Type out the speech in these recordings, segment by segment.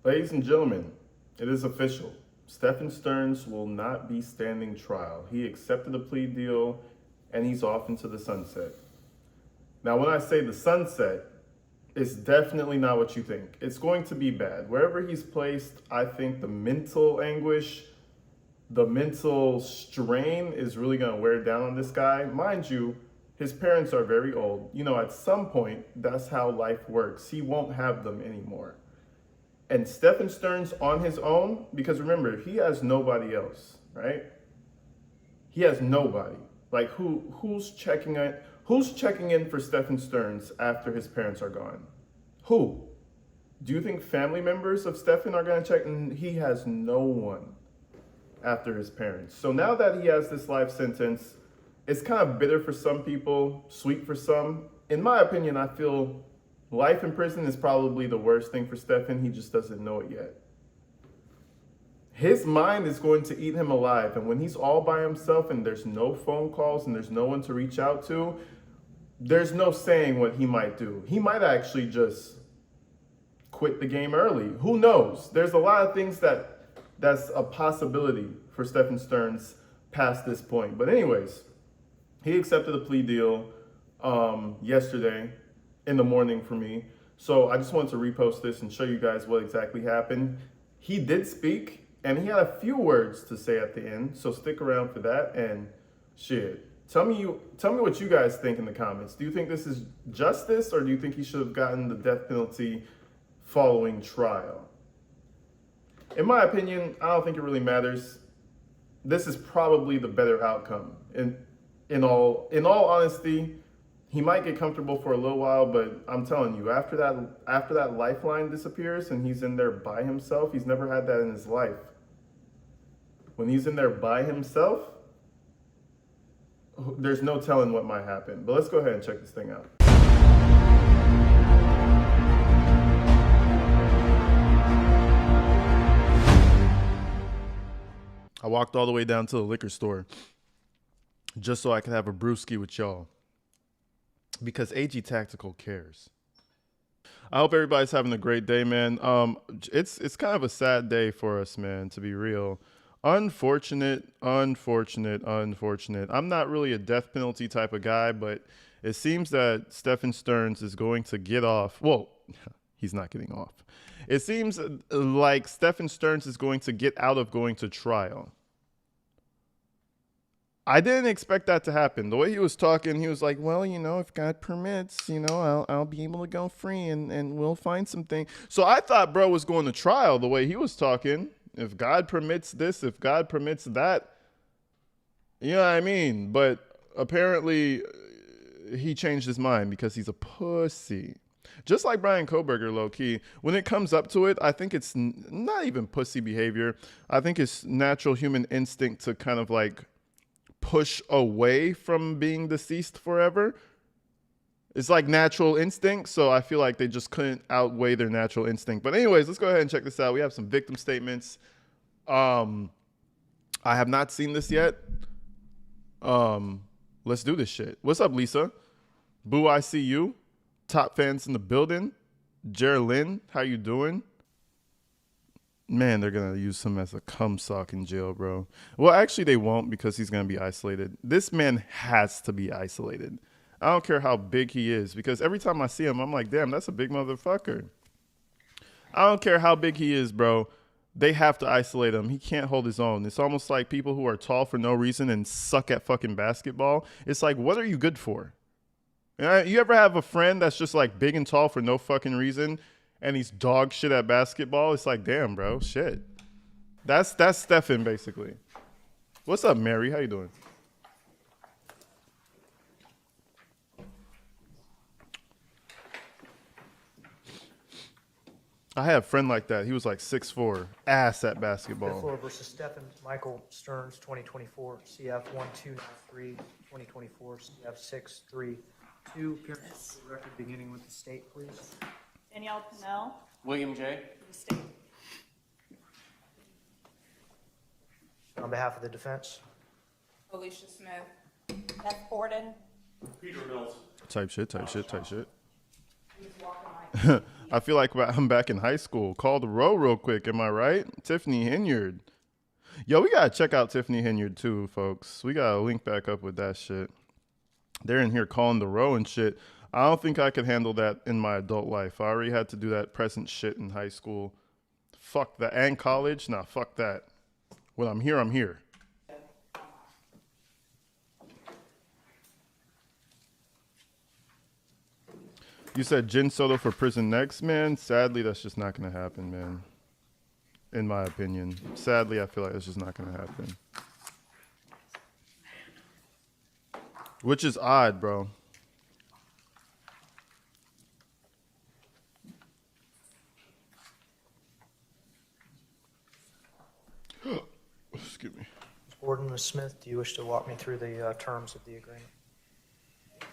Ladies and gentlemen, it is official. Stephan Stearns will not be standing trial. He accepted a plea deal and he's off into the sunset. Now, when I say the sunset, it's definitely not what you think. It's going to be bad. Wherever he's placed, I think the mental anguish, the mental strain is really going to wear down on this guy. Mind you, his parents are very old. You know, at some point, that's how life works. He won't have them anymore. And Stephan Stearns on his own, because remember, he has nobody else, right? He has nobody. Like who's checking in for Stephan Stearns after his parents are gone? Who? Do you think family members of Stephan are going to check? And he has no one after his parents. So now that he has this life sentence, it's kind of bitter for some people, sweet for some. In my opinion, I feel life in prison is probably the worst thing for Stephan. He just doesn't know it yet. His mind is going to eat him alive. And when he's all by himself and there's no phone calls and there's no one to reach out to, there's no saying what he might do. He might actually just quit the game early. Who knows? There's a lot of things that's a possibility for Stephan Stearns past this point. But anyways, he accepted a plea deal yesterday in the morning for me. So I just wanted to repost this and show you guys what exactly happened. He did speak and he had a few words to say at the end. So stick around for that and shit. Tell me what you guys think in the comments. Do you think this is justice or do you think he should have gotten the death penalty following trial? In my opinion, I don't think it really matters. This is probably the better outcome. In all honesty, he might get comfortable for a little while, but I'm telling you, after that lifeline disappears and he's in there by himself, he's never had that in his life. When he's in there by himself, there's no telling what might happen. But let's go ahead and check this thing out. I walked all the way down to the liquor store just so I could have a brewski with y'all. Because AG Tactical cares. I hope everybody's having a great day, man. It's kind of a sad day for us, man, to be real. Unfortunate. I'm not really a death penalty type of guy, but it seems that Stephan Stearns is going to get off. Well, he's not getting off. It seems like Stephan Stearns is going to get out of going to trial. I didn't expect that to happen. The way he was talking, he was like, well, you know, if God permits, you know, I'll be able to go free and we'll find something. So I thought bro was going to trial the way he was talking. If God permits this, if God permits that, you know what I mean? But apparently he changed his mind because he's a pussy. Just like Brian Koberger, low-key, when it comes up to it, I think it's not even pussy behavior. I think it's natural human instinct to kind of like push away from being deceased forever. It's like natural instinct, so I feel like they just couldn't outweigh their natural instinct. But anyways, let's go ahead and check this out. We have some victim statements. I have not seen this yet. Let's do this shit. What's up, Lisa? Boo, I see you. Top fans in the building. Geraldine, how you doing? Man, they're going to use him as a cum sock in jail, bro. Well, actually, they won't because he's going to be isolated. This man has to be isolated. I don't care how big he is because every time I see him, I'm like, damn, that's a big motherfucker. I don't care how big he is, bro. They have to isolate him. He can't hold his own. It's almost like people who are tall for no reason and suck at fucking basketball. It's like, what are you good for? You ever have a friend that's just like big and tall for no fucking reason and he's dog shit at basketball? It's like, damn, bro, shit. That's Stephan, basically. What's up, Mary? How you doing? I had a friend like that. He was like 6'4", ass at basketball. Floor versus Stephan Michael Stearns, 2024, CF 1293, 2024, CF 632. Appearance for the record, beginning with the state, please. Danielle Pinnell, William J. for the state. On behalf of the defense. Alicia Smith. Beth Borden. Peter Mills. Type shit. Who's walking like I feel like I'm back in high school. Call the row real quick. Am I right? Tiffany Hinyard. Yo, we gotta check out Tiffany Hinyard too, folks. We gotta link back up with that shit. They're in here calling the row and shit. I don't think I could handle that in my adult life. I already had to do that present shit in high school. Fuck that. And college? Nah, fuck that. When I'm here, I'm here. You said gin soda for prison next, man. Sadly, that's just not gonna happen, man. In my opinion. Sadly, I feel like that's just not gonna happen. Which is odd, bro. Excuse me. Gordon, Ms. Smith, do you wish to walk me through the terms of the agreement?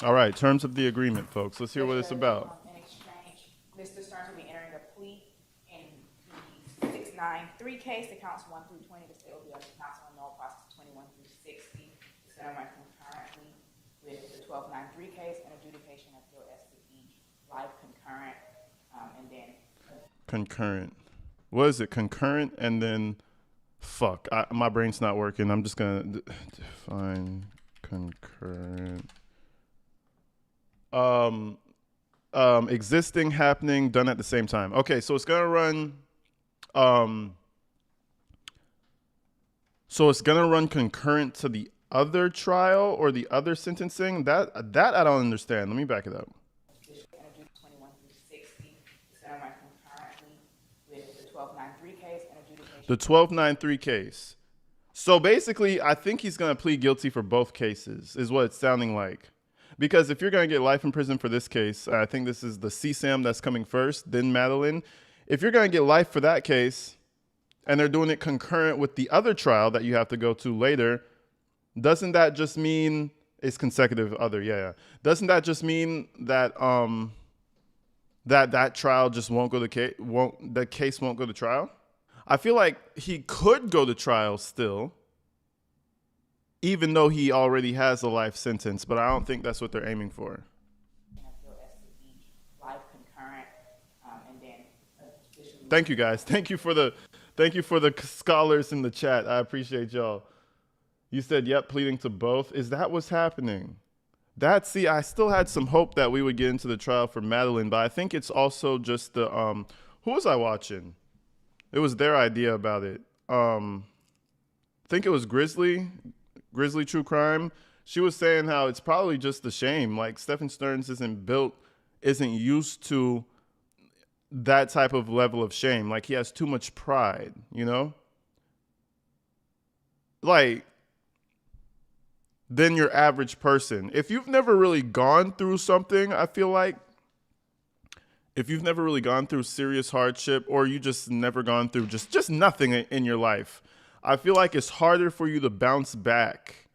All right, terms of the agreement, folks. Let's hear what it's about. In exchange, Mr. Stearns will be entering a plea in the 693 case, the counts 1 through 20. The state will be under counsel on all process 21 through 60. It's going to run concurrently with the 1293 case and adjudication appeal as to each life concurrent, and then Concurrent. What is it? Concurrent and then fuck. My brain's not working. I'm just gonna define concurrent. Existing, happening, done at the same time. Okay, so it's gonna run. So it's gonna run concurrent to the other trial or the other sentencing. That I don't understand. Let me back it up. 21 through 60. It's going to run concurrently with the 1293 case and adjudication. The 1293 case. So basically, I think he's gonna plead guilty for both cases, is what it's sounding like. Because if you're going to get life in prison for this case, I think this is the CSAM that's coming first, then Madeline. If you're going to get life for that case, and they're doing it concurrent with the other trial that you have to go to later, doesn't that just mean it's consecutive other? Yeah. Doesn't that just mean that that trial just won't go to case? The case won't go to trial? I feel like he could go to trial still, even though he already has a life sentence, but I don't think that's what they're aiming for. Thank you, guys. Thank you for the scholars in the chat. I appreciate y'all. You said, yep, pleading to both. Is that what's happening? See, I still had some hope that we would get into the trial for Madeline, but I think it's also just the, who was I watching? It was their idea about it. I think it was Grizzly True Crime. She was saying how it's probably just the shame. Like Stephan Stearns isn't used to that type of level of shame. Like he has too much pride, you know? Like than your average person. If you've never really gone through something, I feel like if you've never really gone through serious hardship or you just never gone through just nothing in your life, I feel like it's harder for you to bounce back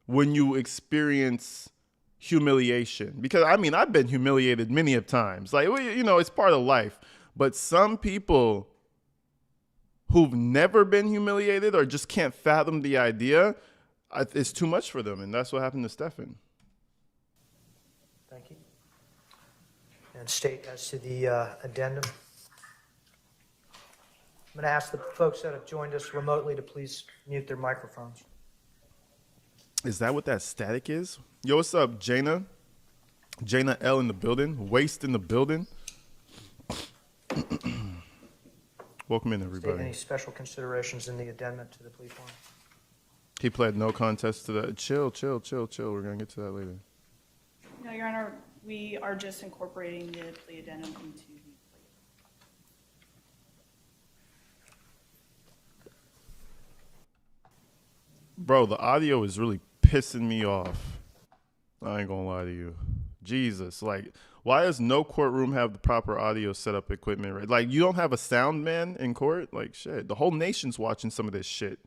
when you experience humiliation. Because, I mean, I've been humiliated many of times. Like, you know, it's part of life. But some people who've never been humiliated or just can't fathom the idea, it's too much for them. And that's what happened to Stephan. Thank you. And state as to the addendum. I'm going to ask the folks that have joined us remotely to please mute their microphones. Is that what that static is? Yo, what's up, Jaina? Jaina L in the building. Waste in the building. Welcome in, State everybody. any special considerations in the addendum to the plea form? He pled no contest to that. Chill. We're going to get to that later. No, Your Honor, we are just incorporating the plea addendum into the plea. Bro, the audio is really pissing me off. I ain't gonna lie to you. Jesus, like, why does no courtroom have the proper audio setup equipment? Right? Like, you don't have a sound man in court? Like, shit. The whole nation's watching some of this shit.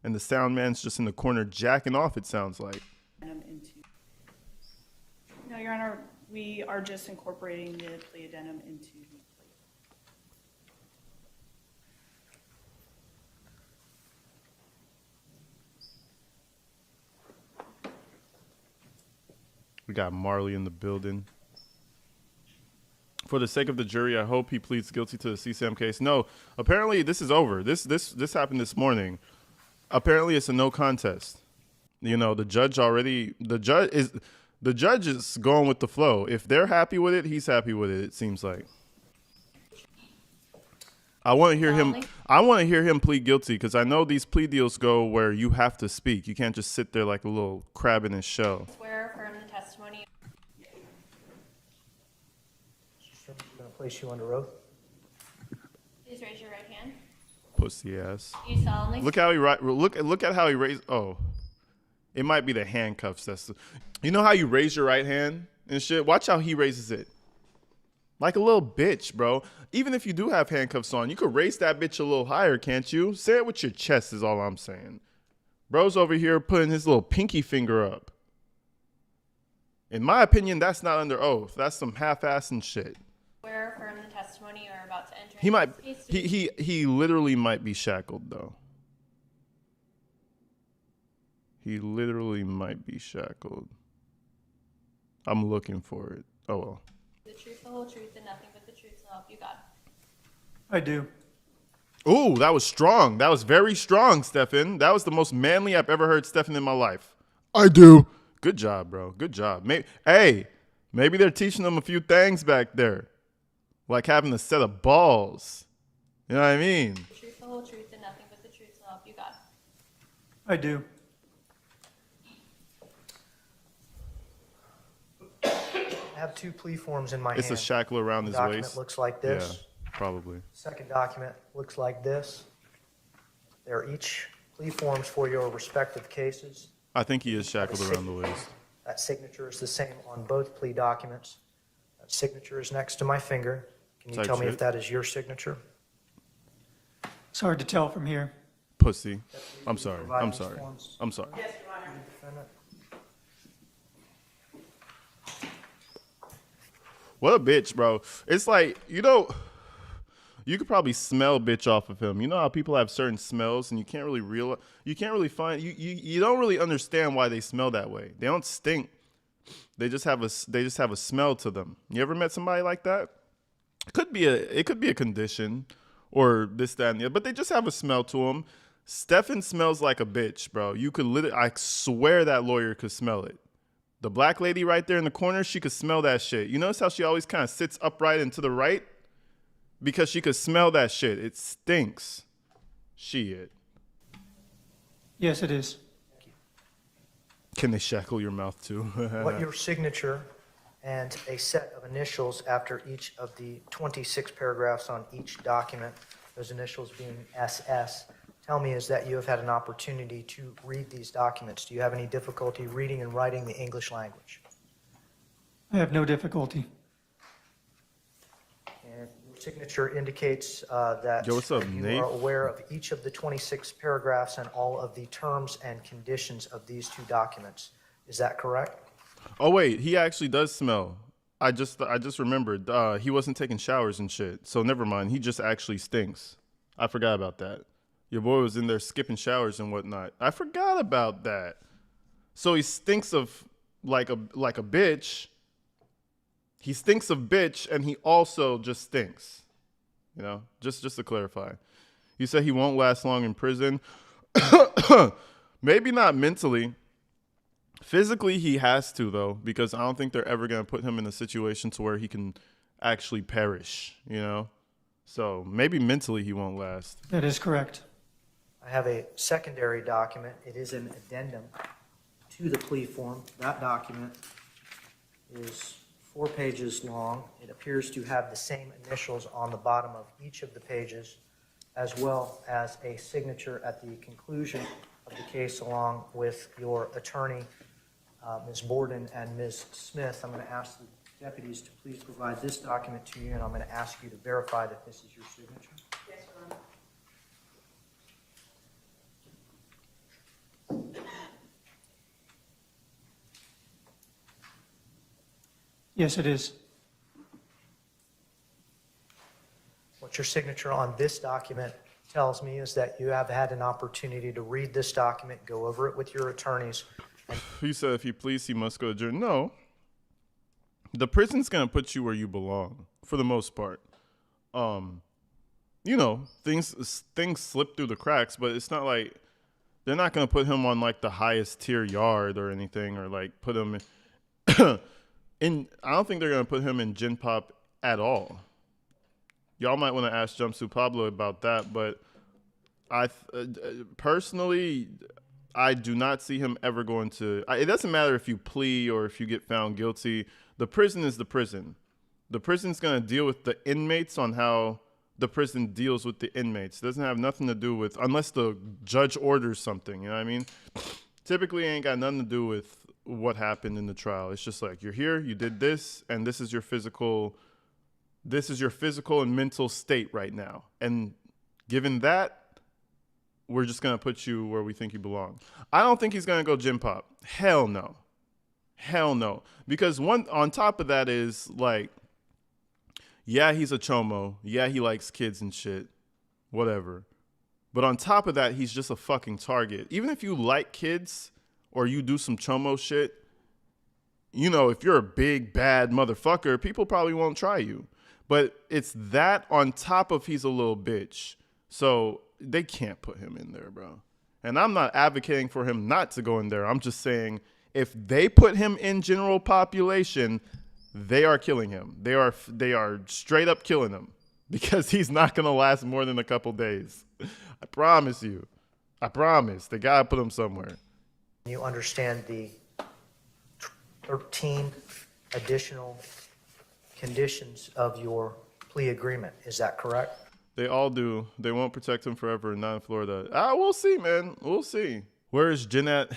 And the sound man's just in the corner jacking off, it sounds like. No, Your Honor, we are just incorporating the plea addendum into the plea. We got Marley in the building. For the sake of the jury, I hope he pleads guilty to the CSAM case. No, apparently this is over. This happened this morning. Apparently it's a no contest. You know, the judge is going with the flow. If they're happy with it, he's happy with it, it seems like. I want to hear him plead guilty, because I know these plea deals go where you have to speak. You can't just sit there like a little crab in his shell. Swear affirm the testimony. I'm going to place you under oath. Please raise your right hand. Pussy ass. Do you solemnly Look how he look at how he raised. Oh, it might be the handcuffs. You know how you raise your right hand and shit. Watch how he raises it, like a little bitch, bro. Even if you do have handcuffs on, you could raise that bitch a little higher, can't you? Say it with your chest is all I'm saying. Bro's over here putting his little pinky finger up. In my opinion, that's not under oath. That's some half-assing shit. swear affirm the testimony you are about to enter? He might. This case to He literally might be shackled though. He literally might be shackled. I'm looking for it. Oh well. be the truth, the whole truth, and nothing but the truth, so help you God. I do. Ooh, that was strong. That was very strong, Stephan. That was the most manly I've ever heard Stephan in my life. I do. Good job, bro. Good job. Maybe they're teaching them a few things back there, like having a set of balls. You know what I mean? The truth, the whole truth, and nothing but the truth, so help you God. I do. I have two plea forms in my It's hand. a shackle around his Document waist. looks like this. Yeah, probably. Second document looks like this. They're each plea forms for your respective cases. I think he is shackled around the waist. That signature is the same on both plea documents. That signature is next to my finger. Can you Type tell me shit. if that is your signature? It's hard to tell from here. Pussy. I'm sorry. Provide I'm these sorry. forms. I'm sorry. Defendant? What a bitch, bro. It's like, you could probably smell bitch off of him. You know how people have certain smells and you can't really find, you don't really understand why they smell that way. They don't stink. They just have a smell to them. You ever met somebody like that? It could be a condition or this, that, and the other, but they just have a smell to them. Stephan smells like a bitch, bro. You could literally, I swear that lawyer could smell it. The black lady right there in the corner, she could smell that shit. You notice how she always kind of sits upright and to the right? Because she could smell that shit. It stinks. Shit. Yes, it is. Can they shackle your mouth too? What your signature and a set of initials after each of the 26 paragraphs on each document, those initials being SS, tell me is that you have had an opportunity to read these documents. Do you have any difficulty reading and writing the English language? I have no difficulty. And your signature indicates that Yo, what's up, you Nate? are aware of each of the 26 paragraphs and all of the terms and conditions of these two documents. Is that correct? Oh wait, he actually does smell. I just remembered. He wasn't taking showers and shit. So never mind. He just actually stinks. I forgot about that. Your boy was in there skipping showers and whatnot. I forgot about that. So he stinks of like a bitch. He stinks of bitch, and he also just stinks. You know, just to clarify. You said he won't last long in prison. Maybe not mentally. Physically, he has to, though, because I don't think they're ever going to put him in a situation to where he can actually perish, you know? So maybe mentally he won't last. That is correct. I have a secondary document. It is an addendum to the plea form. That document is 4 pages long. It appears to have the same initials on the bottom of each of the pages, as well as a signature at the conclusion of the case along with your attorney, Ms. Borden and Ms. Smith. I'm going to ask the deputies to please provide this document to you, and I'm going to ask you to verify that this is your signature. Yes, Your Honor. Yes, it is. What your signature on this document tells me is that you have had an opportunity to read this document, go over it with your attorneys. He said if he pleads, he must go to jail. No. the prison's gonna put you where you belong for the most part. You know, things slip through the cracks, but it's not like they're not gonna put him on like the highest tier yard or anything, or like put him in. I don't think they're gonna put him in Gen Pop at all. Y'all might want to ask Jumpsuit Pablo about that, but personally, I do not see him ever going to. It doesn't matter if you plea or if you get found guilty. The prison is the prison. The prison's going to deal with the inmates on how the prison deals with the inmates. It doesn't have nothing to do with, unless the judge orders something, you know what I mean? Typically, it ain't got nothing to do with what happened in the trial. It's just like, you're here, you did this, and this is your physical and mental state right now. And given that, we're just going to put you where we think you belong. I don't think he's going to go Gen Pop. Hell no. Hell no. Because on top of that is like, yeah, he's a chomo. Yeah, he likes kids and shit. Whatever. But on top of that, he's just a fucking target. Even if you like kids or you do some chomo shit, you know, if you're a big, bad motherfucker, people probably won't try you. But it's that on top of he's a little bitch. So they can't put him in there, bro. And I'm not advocating for him not to go in there. I'm just saying if they put him in general population, they are killing him. They are straight up killing him because he's not going to last more than a couple days. I promise you. I promise. They got to put him somewhere. You understand the 13 additional conditions of your plea agreement. Is that correct? They all do. They won't protect him forever, not in Florida. We'll see, man. We'll see. Where is Jen at?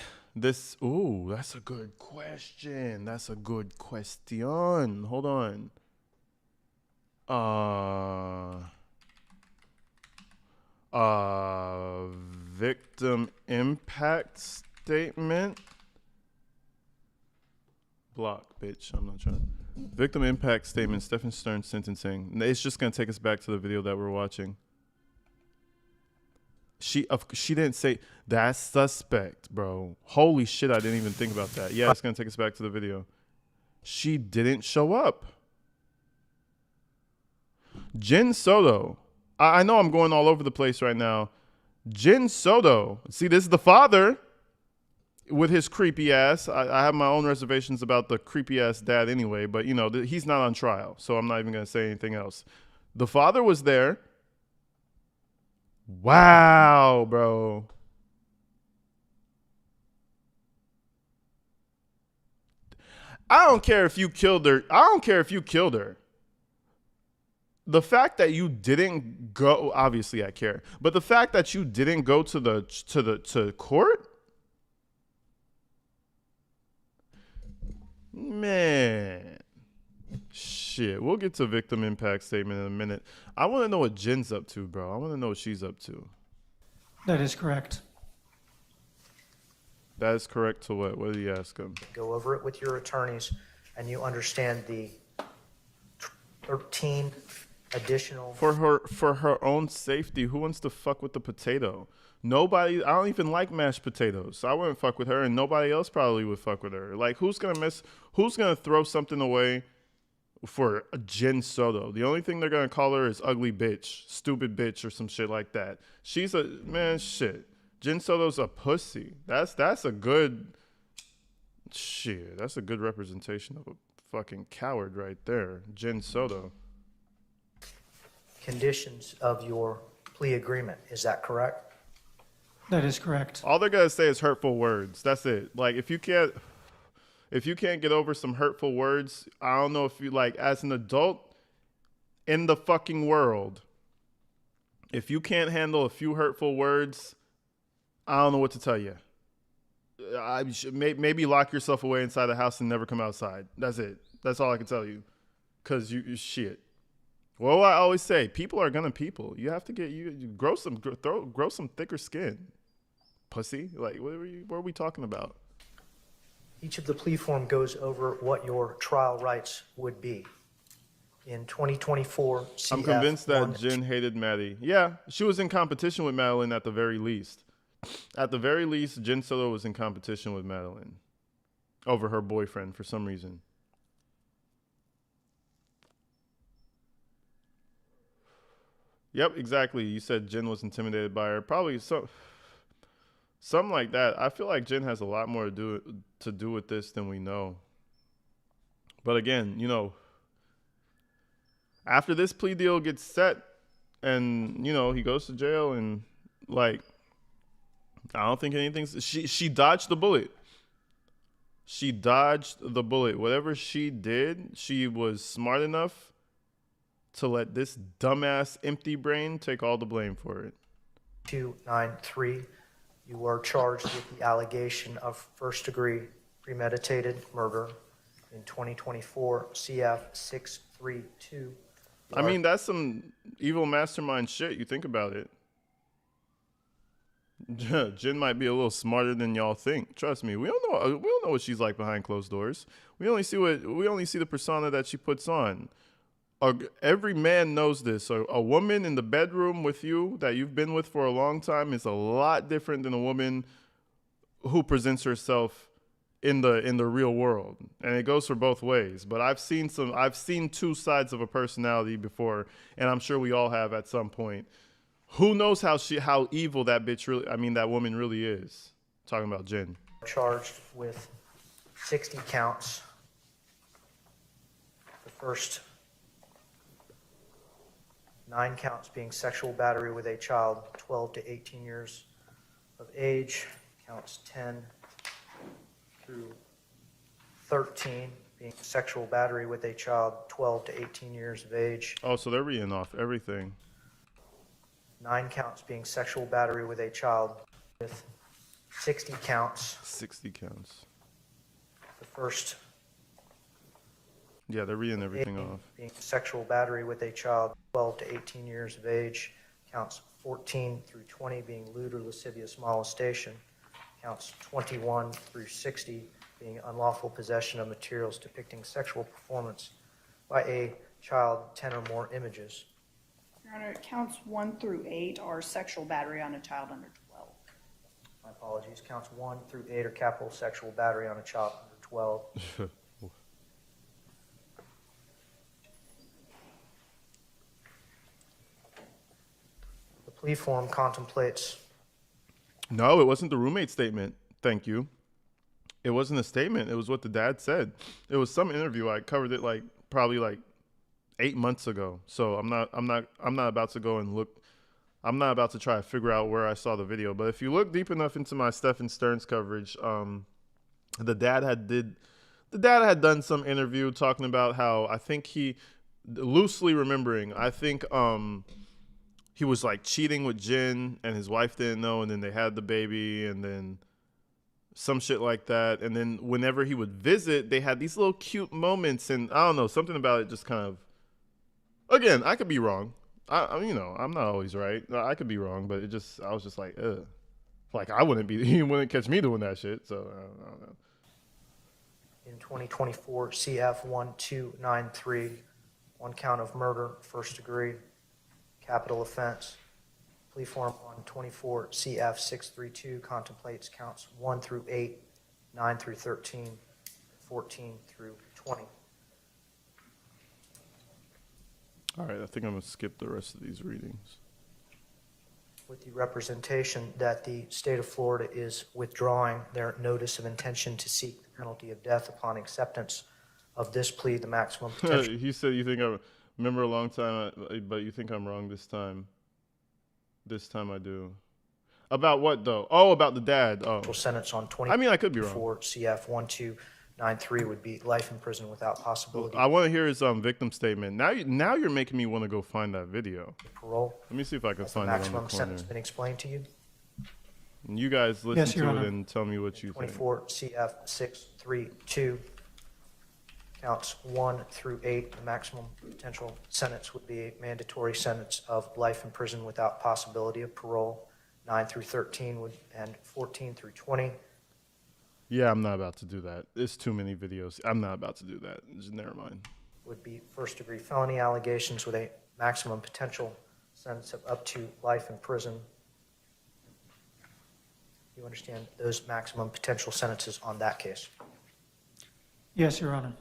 Ooh, that's a good question. That's a good question. Hold on. Victim impact statement. Block, bitch. I'm not trying. Victim impact statement, Stephan Stern sentencing. It's just going to take us back to the video that we're watching. She didn't say, that's suspect, bro. Holy shit, I didn't even think about that. Yeah, it's going to take us back to the video. She didn't show up. Jen Soto. I know I'm going all over the place right now. Jen Soto. See, this is the father with his creepy ass. I have my own reservations about the creepy ass dad anyway, but you know, he's not on trial, so I'm not even going to say anything else. The father was there. Wow, bro. I don't care if you killed her. I don't care if you killed her. The fact that you didn't go, obviously I care, but the fact that you didn't go to court, man, shit. We'll get to victim impact statement in a minute. I want to know what Jen's up to, bro. I want to know what she's up to. That is correct. That is correct to what? What did he ask him? Go over it with your attorneys, and you understand the 13 additional. For her own safety, who wants to fuck with the potato? Nobody. I don't even like mashed potatoes, so I wouldn't fuck with her, and nobody else probably would fuck with her. Like, who's gonna throw something away for a Jen Soto? The only thing they're gonna call her is ugly bitch, stupid bitch, or some shit like that. She's a man. Shit, Jen Soto's a pussy. That's a good shit. That's a good representation of a fucking coward right there, Jen Soto. Conditions of your plea agreement. Is that correct? That is correct. All they're gonna say is hurtful words. That's it. Like, if you can't get over some hurtful words, I don't know if you, like, as an adult in the fucking world, if you can't handle a few hurtful words, I don't know what to tell you. Maybe lock yourself away inside the house and never come outside. That's it. That's all I can tell you. Cause you shit. Well, I always say, people are gonna people. You have to grow some thicker skin, pussy. Like, what are we talking about? Each of the plea form goes over what your trial rights would be. In 2024, I'm convinced that Jen hated Maddie. Yeah, she was in competition with Madeline at the very least. At the very least, Jen Soto was in competition with Madeline over her boyfriend for some reason. Yep, exactly. You said Jen was intimidated by her. Probably something like that. I feel like Jen has a lot more to do with this than we know. But again, you know, after this plea deal gets set and, you know, he goes to jail and like I don't think anything's she dodged the bullet. She dodged the bullet. Whatever she did, she was smart enough to let this dumbass empty brain take all the blame for it. 293, you are charged with the allegation of first-degree premeditated murder in 2024 CF 632. I mean, that's some evil mastermind shit. You think about it. Jen might be a little smarter than y'all think. Trust me, we don't know. We don't know what she's like behind closed doors. We only see the persona that she puts on. Every man knows this. A woman in the bedroom with you that you've been with for a long time is a lot different than a woman who presents herself in the real world, and it goes for both ways. But I've seen two sides of a personality before, and I'm sure we all have at some point. Who knows how evil that that woman really is? Talking about Jen. Charged with 60 counts. The first 9 counts being sexual battery with a child 12 to 18 years of age. Counts 10 through 13 being sexual battery with a child 12 to 18 years of age. Oh, so they're reading off everything. 9 counts being sexual battery with a child with 60 counts. 60 counts. The first Yeah, they're reading everything off. being sexual battery with a child 12 to 18 years of age. Counts 14 through 20 being lewd or lascivious molestation. Counts 21 through 60 being unlawful possession of materials depicting sexual performance by a child, 10 or more images. Your Honor, counts 1 through 8 are sexual battery on a child under 12. My apologies. Counts 1 through 8 are capital sexual battery on a child under 12. The plea form contemplates. No, it wasn't the roommate statement. Thank you. It wasn't a statement. It was what the dad said. It was some interview. I covered it probably 8 months ago. So I'm not about to go and look. I'm not about to try to figure out where I saw the video. But if you look deep enough into my Stephan Stearns coverage, the dad had done some interview talking about how I think loosely remembering. I think he was like cheating with Jen and his wife didn't know, and then they had the baby, and then some shit like that. And then whenever he would visit, they had these little cute moments, and I don't know, something about it just kind of. Again, I could be wrong. I'm not always right. I could be wrong, but I was just like, ugh. Like he wouldn't catch me doing that shit. So I don't know. In 2024 CF 1293, 1 count of murder, first degree, capital offense. Plea form on 24 CF 632 contemplates counts 1 through 8, 9 through 13, 14 through 20. All right, I think I'm going to skip the rest of these readings. With the representation that the state of Florida is withdrawing their notice of intention to seek the penalty of death upon acceptance of this plea, the maximum potential. He said, remember a long time, but you think I'm wrong this time. This time I do. About what, though? Oh, about the dad. Oh. Sentence on 20. I mean, I could be wrong. For CF 1293 would be life in prison without possibility I want to hear his victim statement. Now you're making me want to go find that video. of parole. Let me see if I can Has the find it on the maximum corner. sentence been explained to you? And you guys listen Yes, Your to it Honor. and tell me what you think. 24 CF 632 counts 1 through 8. The maximum potential sentence would be a mandatory sentence of life in prison without possibility of parole. 9 through 13 and 14 through 20. Yeah, I'm not about to do that. It's too many videos. I'm not about to do that. Just never mind. Would be first degree felony allegations with a maximum potential sentence of up to life in prison. You understand those maximum potential sentences on that case? Yes, Your Honor.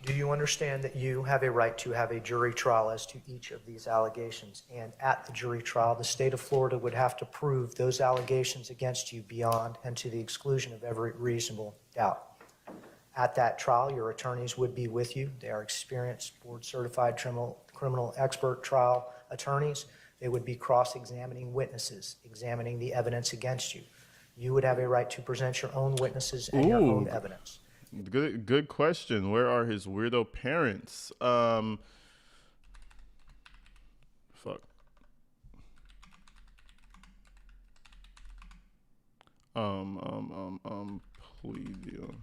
Do you understand that you have a right to have a jury trial as to each of these allegations? And at the jury trial, the state of Florida would have to prove those allegations against you beyond and to the exclusion of every reasonable doubt. At that trial, your attorneys would be with you. They are experienced, board-certified criminal expert trial attorneys. They would be cross-examining witnesses, examining the evidence against you. You would have a right to present your own witnesses and your own evidence. Good question. Where are his weirdo parents? Fuck. Plea deal.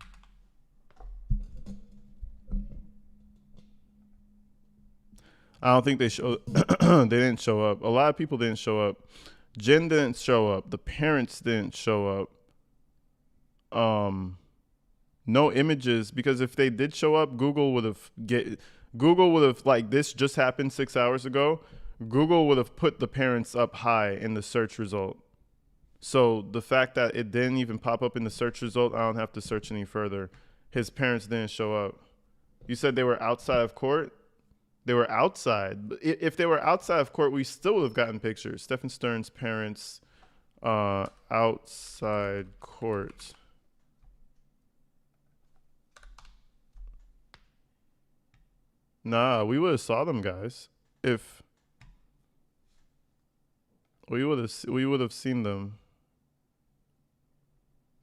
I don't think they they didn't show up. A lot of people didn't show up. Jen didn't show up. The parents didn't show up. No images, because if they did show up, Google would have like, this just happened 6 hours ago. Google would have put the parents up high in the search result. So the fact that it didn't even pop up in the search result, I don't have to search any further. His parents didn't show up. You said they were outside of court? They were outside. If they were outside of court, we still would have gotten pictures. Stephan Stern's parents, outside court. Nah, we would have saw them, guys. If we would have seen them.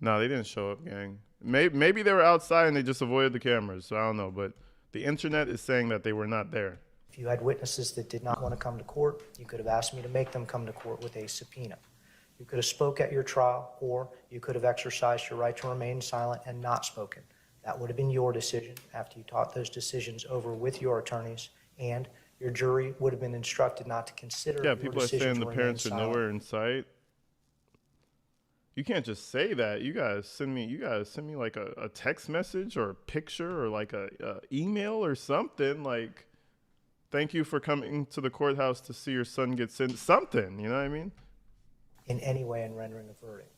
Nah, they didn't show up, gang. Maybe they were outside and they just avoided the cameras. So I don't know, but the internet is saying that they were not there. If you had witnesses that did not want to come to court, you could have asked me to make them come to court with a subpoena. You could have spoke at your trial, or you could have exercised your right to remain silent and not spoken. That would have been your decision after you talked those decisions over with your attorneys, and your jury would have been instructed not to consider Yeah, your people are decision saying to the remain parents are silent. nowhere in sight. You can't just say that. You guys send me like a text message or a picture or like a email or something, like, thank you for coming to the courthouse to see your son get sent, something, you know what I mean? In any way in rendering a verdict.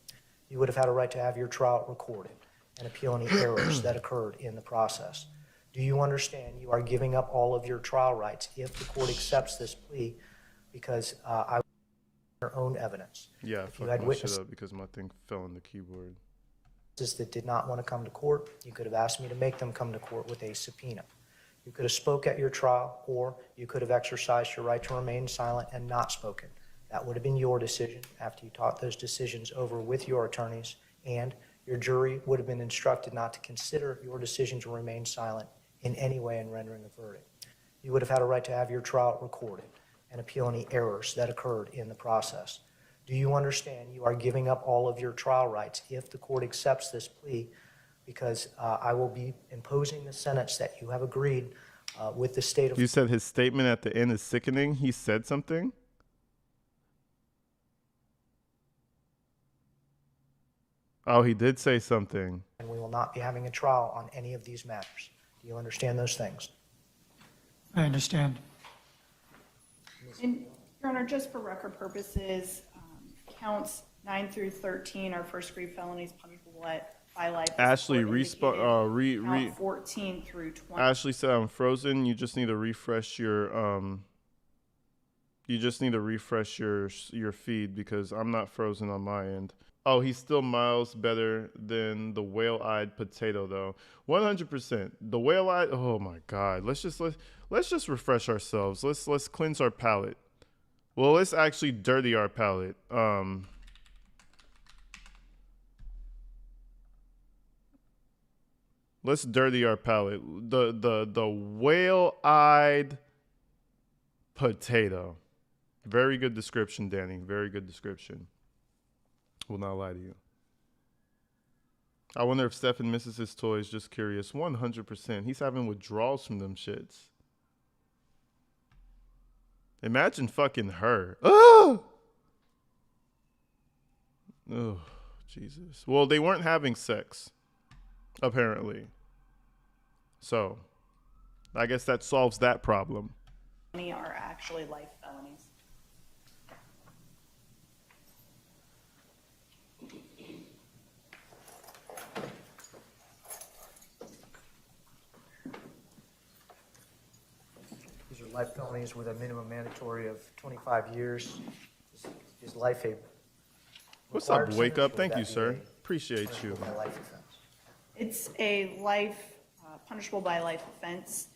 You would have had a right to have your trial recorded and appeal any errors that occurred in the process. Do you understand you are giving up all of your trial rights if the court accepts this plea, because I your own evidence? Yeah, If you fuck had my witnesses shit up because my thing fell on the keyboard. that did not want to come to court, you could have asked me to make them come to court with a subpoena. You could have spoke at your trial, or you could have exercised your right to remain silent and not spoken. That would have been your decision after you talked those decisions over with your attorneys, and your jury would have been instructed not to consider your decision to remain silent in any way in rendering a verdict. You would have had a right to have your trial recorded and appeal any errors that occurred in the process. Do you understand you are giving up all of your trial rights if the court accepts this plea, because I will be imposing the sentence that you have agreed with the state of... You said his statement at the end is sickening. He said something? Oh, he did say something. And we will not be having a trial on any of these matters. Do you understand those things? I understand. And, Your Honor, just for record purposes, counts 9 through 13 are first-degree felonies punishable by life. Ashley, Count 14 through 20. Ashley said I'm frozen. You just need to refresh your your feed, because I'm not frozen on my end. Oh, he's still miles better than the whale-eyed potato, though. 100%. The whale-eyed. Oh my God. Let's just refresh ourselves. Let's cleanse our palate. Well, let's actually dirty our palate. Let's dirty our palate. The whale-eyed potato. Very good description, Danny. Very good description. Will not lie to you. I wonder if Stephan misses his toys. Just curious. 100%. He's having withdrawals from them shits. Imagine fucking her. Oh, Jesus. Well, they weren't having sex, apparently. So, I guess that solves that problem. Are actually life felonies. life felonies with a minimum mandatory of 25 years. Is life a What's up, required Wake sentence, Up? or Thank would you, that be sir. a Appreciate you. punishable by life offense? It's a life, punishable by life offense.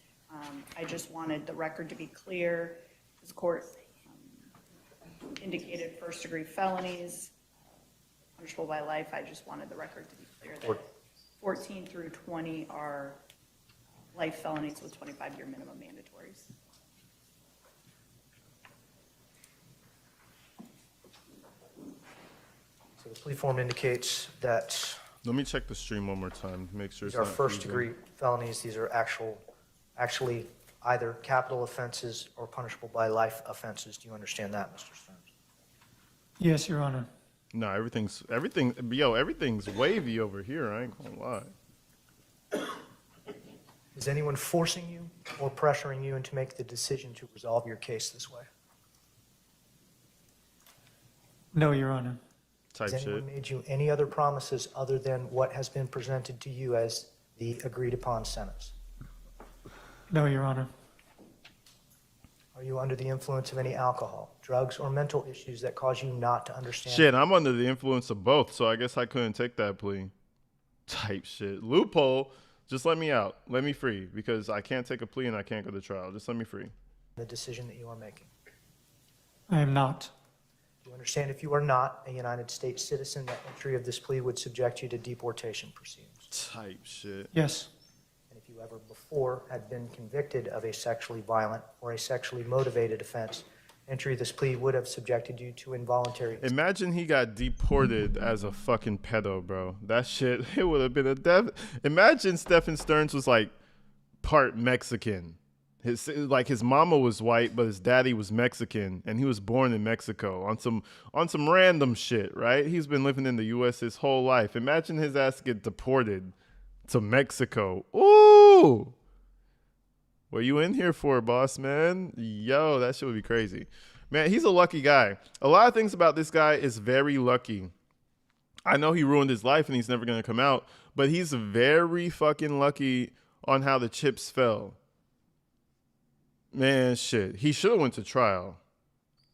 I just wanted the record to be clear. This court indicated first-degree felonies, punishable by life. I just wanted the record to be clear that 14 through 20 are life felonies with 25-year minimum mandatories. So the plea form indicates that Let me check the stream one more time. Make sure these it's are not first-degree freezing. felonies. These are actually either capital offenses or punishable by life offenses. Do you understand that, Mr. Stearns? Yes, Your Honor. No, everything's wavy over here. I ain't gonna lie. Is anyone forcing you or pressuring you into make the decision to resolve your case this way? No, Your Honor. Type Has anyone shit. made you any other promises other than what has been presented to you as the agreed-upon sentence? No, Your Honor. Are you under the influence of any alcohol, drugs, or mental issues that cause you not to understand? Shit, I'm under the influence of both, so I guess I couldn't take that plea. Type shit. Loophole. Just let me out. Let me free, because I can't take a plea and I can't go to trial. Just let me free. The decision that you are making. I am not. Do you understand if you are not a United States citizen, that entry of this plea would subject you to deportation proceedings? Type shit. Yes. And if you ever before had been convicted of a sexually violent or a sexually motivated offense, entry of this plea would have subjected you to involuntary. Imagine he got deported as a fucking pedo, bro. That shit, it would have been a death. Imagine Stephan Stearns was like part Mexican. His mama was white, but his daddy was Mexican, and he was born in Mexico on some random shit, right? He's been living in the U.S. his whole life. Imagine his ass get deported to Mexico. Ooh, what you in here for, boss man? Yo, that shit would be crazy. Man, he's a lucky guy. A lot of things about this guy is very lucky. I know he ruined his life and he's never going to come out, but he's very fucking lucky on how the chips fell. Man, shit. He should have went to trial.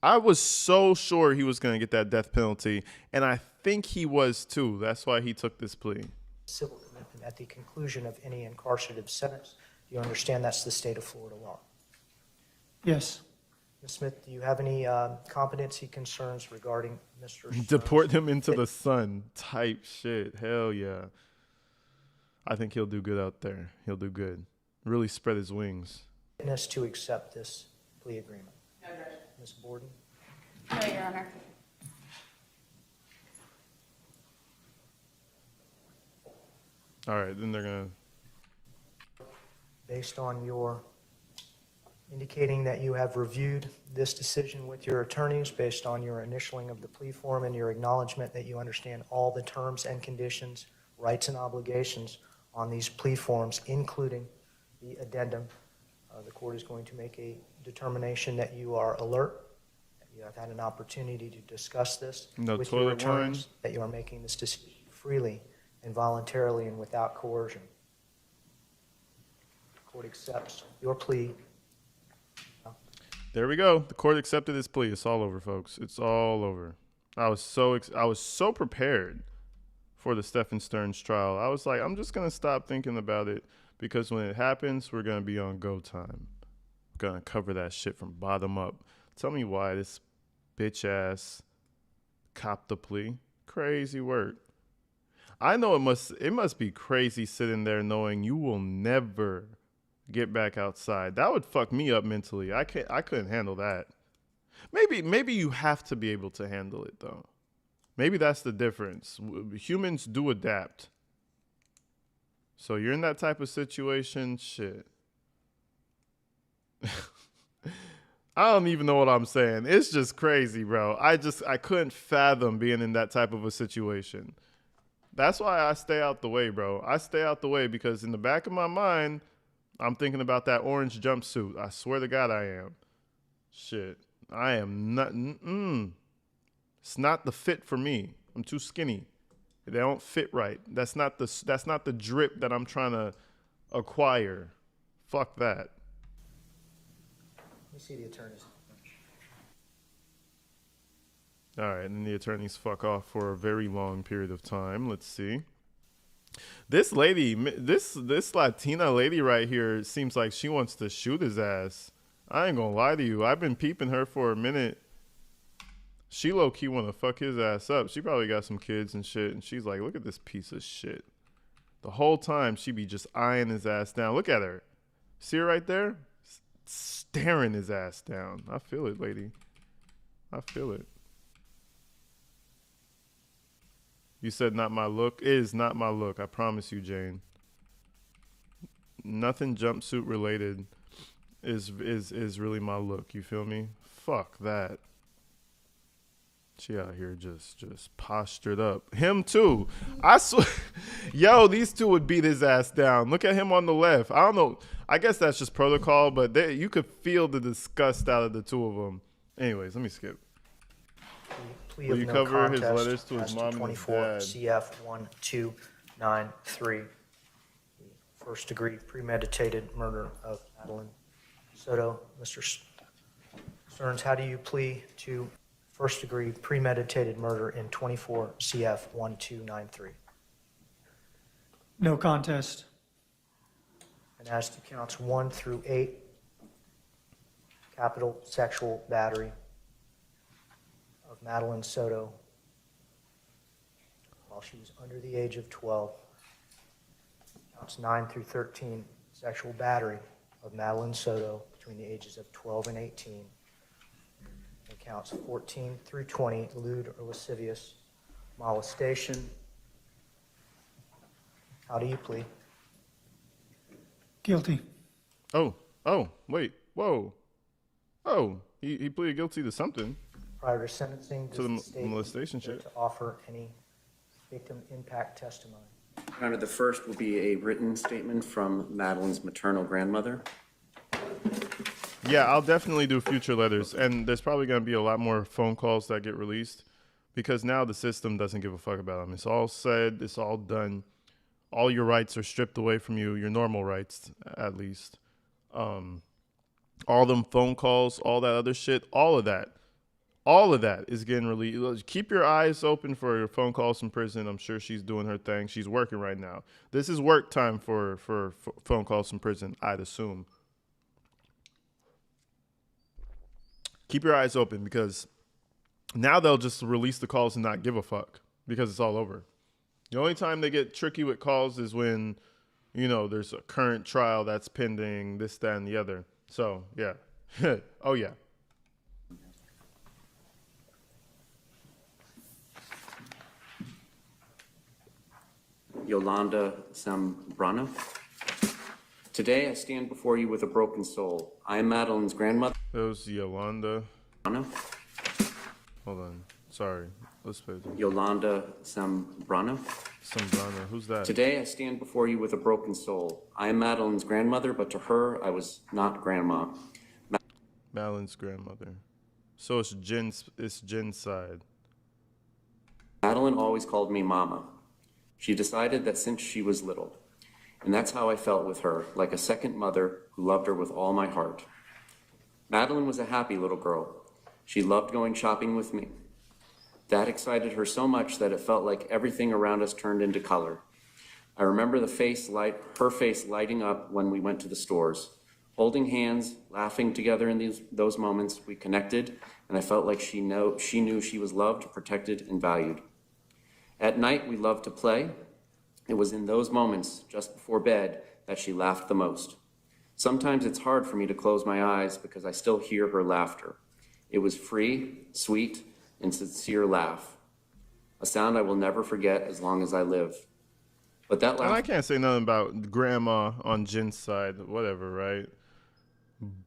I was so sure he was going to get that death penalty, and I think he was too. That's why he took this plea. Civil commitment at the conclusion of any incarcerative sentence. Do you understand that's the state of Florida law? Yes. Ms. Smith, do you have any competency concerns regarding Mr. Stearns? Deport him into the sun type shit. Hell yeah. I think he'll do good out there. He'll do good. Really spread his wings. Fitness to accept this plea agreement? No, Judge. Ms. Borden? No, Your Honor. All right, then they're going to... Based on your indicating that you have reviewed this decision with your attorneys, based on your initialing of the plea form and your acknowledgement that you understand all the terms and conditions, rights and obligations on these plea forms, including the addendum, the court is going to make a determination that you are alert, that you have had an opportunity to discuss this No with your toilet wine. attorneys, that you are making this decision freely and voluntarily and without coercion. The court accepts your plea. There we go. The court accepted his plea. It's all over, folks. It's all over. I was so prepared for the Stephan Stearns trial. I was like, I'm just going to stop thinking about it, because when it happens, we're going to be on go time. We're going to cover that shit from bottom up. Tell me why this bitch ass copped the plea. Crazy work. I know it must be crazy sitting there knowing you will never get back outside. That would fuck me up mentally. I couldn't handle that. Maybe you have to be able to handle it though. Maybe that's the difference. Humans do adapt. So you're in that type of situation, shit. I don't even know what I'm saying. It's just crazy, bro. I couldn't fathom being in that type of a situation. That's why I stay out the way, bro. I stay out the way because in the back of my mind, I'm thinking about that orange jumpsuit. I swear to God I am. Shit. I am not. It's not the fit for me. I'm too skinny. They don't fit right. That's not the drip that I'm trying to acquire. Fuck that. Let me see the attorneys. All right, and then the attorneys fuck off for a very long period of time. Let's see. This lady, this Latina lady right here seems like she wants to shoot his ass. I ain't gonna lie to you. I've been peeping her for a minute. She low-key want to fuck his ass up. She probably got some kids and shit, and she's like, look at this piece of shit. The whole time, she be just eyeing his ass down. Look at her. See her right there? Staring his ass down. I feel it, lady. I feel it. You said not my look. It is not my look. I promise you, Jane. Nothing jumpsuit related is really my look. You feel me? Fuck that. She out here just postured up. Him too. I swear. Yo, these two would beat his ass down. Look at him on the left. I don't know. I guess that's just protocol, but you could feel the disgust out of the two of them. Anyways, let me skip. Plea Will of you no cover his contest letters to his as mom and his 24 dad? CF 1293. First degree premeditated murder of Madeline Soto. Mr. Stearns, how do you plea to first degree premeditated murder in 24 CF 1293? No contest. And as to counts 1 through 8, capital sexual battery of Madeline Soto while she was under the age of 12. Counts 9 through 13, sexual battery of Madeline Soto between the ages of 12 and 18. And counts 14 through 20, lewd or lascivious molestation. How do you plead? Guilty. Oh, wait, whoa. Oh, he pleaded guilty to something. Prior to sentencing, does To the the state molestation care shit. to offer any victim impact testimony? Your Honor, the first will be a written statement from Madeline's maternal grandmother. Yeah, I'll definitely do future letters, and there's probably going to be a lot more phone calls that get released because now the system doesn't give a fuck about them. It's all said, it's all done. All your rights are stripped away from you, your normal rights, at least. All them phone calls, all that other shit, all of that is getting released. Keep your eyes open for your phone calls from prison. I'm sure she's doing her thing. She's working right now. This is work time for phone calls from prison, I'd assume. Keep your eyes open because now they'll just release the calls and not give a fuck because it's all over. The only time they get tricky with calls is when, there's a current trial that's pending, this, that, and the other. So, yeah. Oh, yeah. Yolanda Zambrano. Today I stand before you with a broken soul. I am Madeline's grandmother. That was Yolanda. Zambrano. Hold on. Sorry. Let's play this. Yolanda Zambrano. Zambrano. Who's that? Today I stand before you with a broken soul. I am Madeline's grandmother, but to her I was not grandma. Madeline's grandmother. So it's Jen's side. Madeline always called me Mama. She decided that since she was little, and that's how I felt with her, like a second mother who loved her with all my heart. Madeline was a happy little girl. She loved going shopping with me. That excited her so much that it felt like everything around us turned into color. I remember her face lighting up when we went to the stores. Holding hands, laughing together in those moments, we connected, and I felt like she knew she was loved, protected, and valued. At night, we loved to play. It was in those moments, just before bed, that she laughed the most. Sometimes it's hard for me to close my eyes because I still hear her laughter. It was free, sweet, and sincere laugh. A sound I will never forget as long as I live. But that And I laugh can't say nothing about grandma on Jen's side, whatever, right?